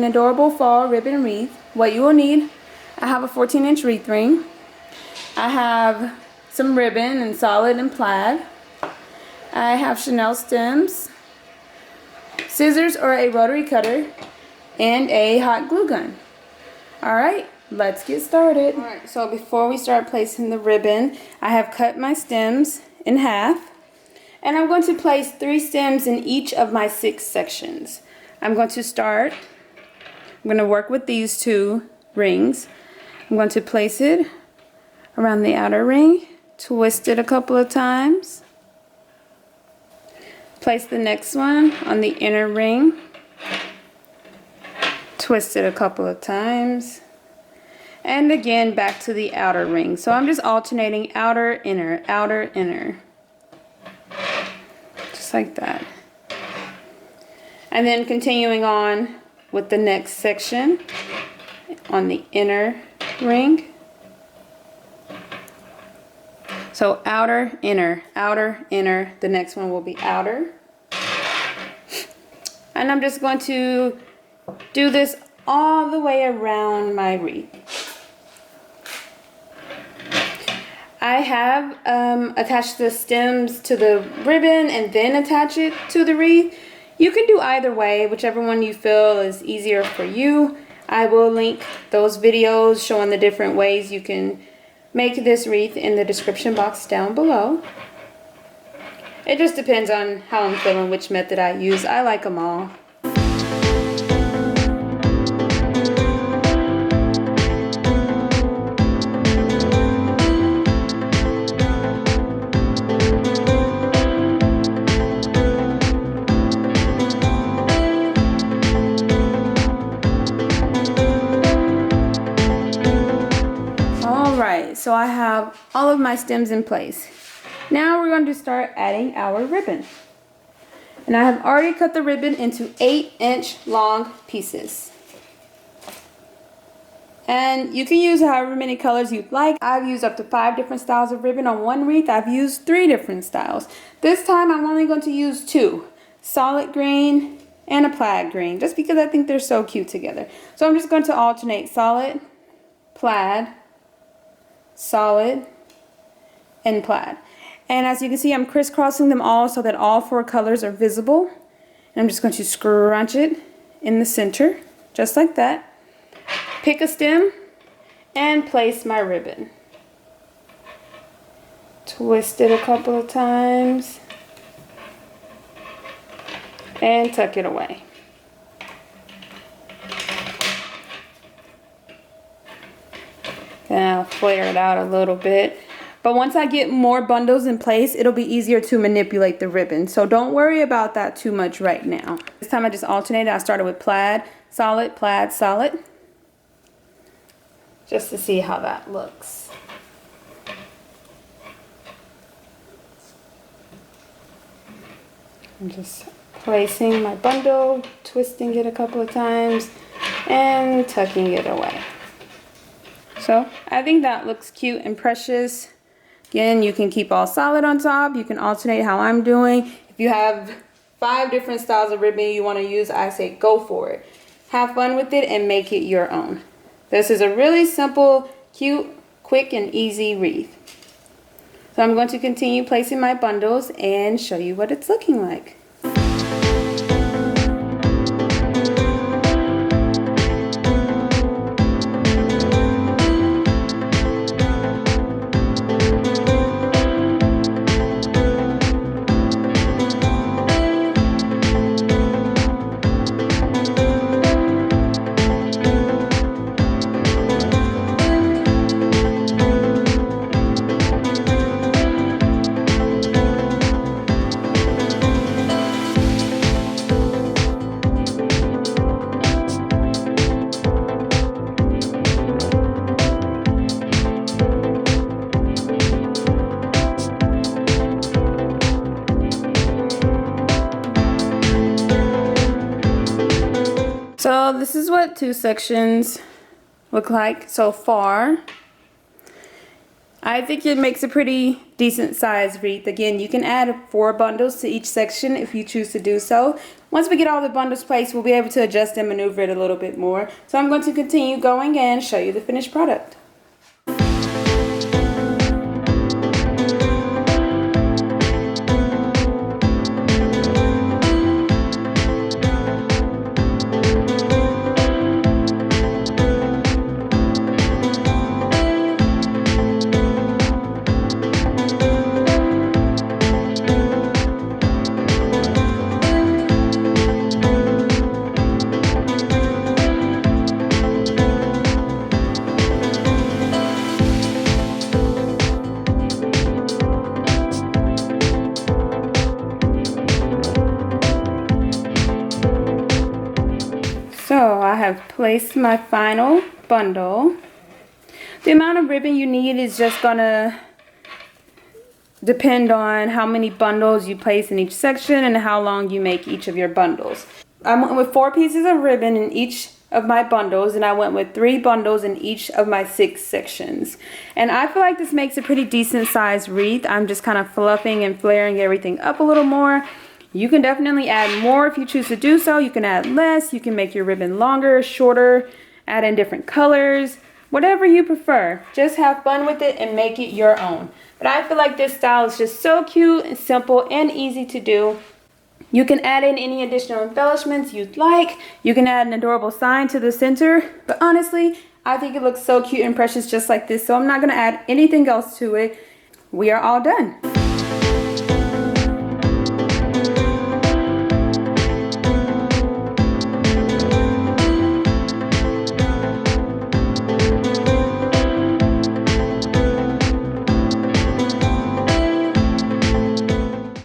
adorable fall ribbon wreath. What you will need, I have a 14-inch wreath ring. I have some ribbon in solid and plaid. I have Chanel stems, scissors or a rotary cutter, and a hot glue gun. Alright, let's get started. Alright, so before we start placing the ribbon, I have cut my stems in half. And I'm going to place 3 stems in each of my 6 sections. I'm going to work with these 2 rings. I'm going to place it around the outer ring, twist it a couple of times. Place the next one on the inner ring, twist it a couple of times. And again back to the outer ring. So I'm just alternating outer, inner, outer, inner. Just like that. And then continuing on with the next section on the inner ring. So outer, inner, the next one will be outer. And I'm just going to do this all the way around my wreath. I have attached the stems to the ribbon and then attach it to the wreath. You can do either way, whichever one you feel is easier for you. I will link those videos showing the different ways you can make this wreath in the description box down below. It just depends on how I'm feeling, which method I use. I like them all. So I have all of my stems in place. Now we're going to start adding our ribbon. And I have already cut the ribbon into 8-inch long pieces. And you can use however many colors you'd like. I've used up to 5 different styles of ribbon on one wreath. I've used 3 different styles. This time I'm only going to use 2. Solid green and a plaid green. Just because I think they're so cute together. So I'm just going to alternate solid, plaid, solid, and plaid. And as you can see, I'm crisscrossing them all so that all 4 colors are visible. And I'm just going to scrunch it in the center, just like that. Pick a stem and place my ribbon. Twist it a couple of times and tuck it away. Then I'll flare it out a little bit. But once I get more bundles in place, it'll be easier to manipulate the ribbon. So don't worry about that too much right now. This time I just alternated. I started with plaid, solid, just to see how that looks. I'm just placing my bundle, twisting it a couple of times, and tucking it away. So I think that looks cute and precious. Again, you can keep all solid on top. You can alternate how I'm doing. If you have 5 different styles of ribbon you want to use, I say go for it. Have fun with it and make it your own. This is a really simple, cute, quick, and easy wreath. So I'm going to continue placing my bundles and show you what it's looking like. So this is what 2 sections look like so far. I think it makes a pretty decent size wreath. Again, you can add 4 bundles to each section if you choose to do so. Once we get all the bundles placed, we'll be able to adjust and maneuver it a little bit more. So I'm going to continue going and show you the finished product. So I have placed my final bundle. The amount of ribbon you need is just gonna depend on how many bundles you place in each section and how long you make each of your bundles. I went with 4 pieces of ribbon in each of my bundles, and I went with 3 bundles in each of my 6 sections. And I feel like this makes a pretty decent sized wreath. I'm just kind of fluffing and flaring everything up a little more. You can definitely add more if you choose to do so. You can add less. You can make your ribbon longer, shorter, add in different colors, whatever you prefer. Just have fun with it and make it your own. But I feel like this style is just so cute and simple and easy to do. You can add in any additional embellishments you'd like. You can add an adorable sign to the center. But honestly, I think it looks so cute and precious just like this. So I'm not going to add anything else to it. We are all done.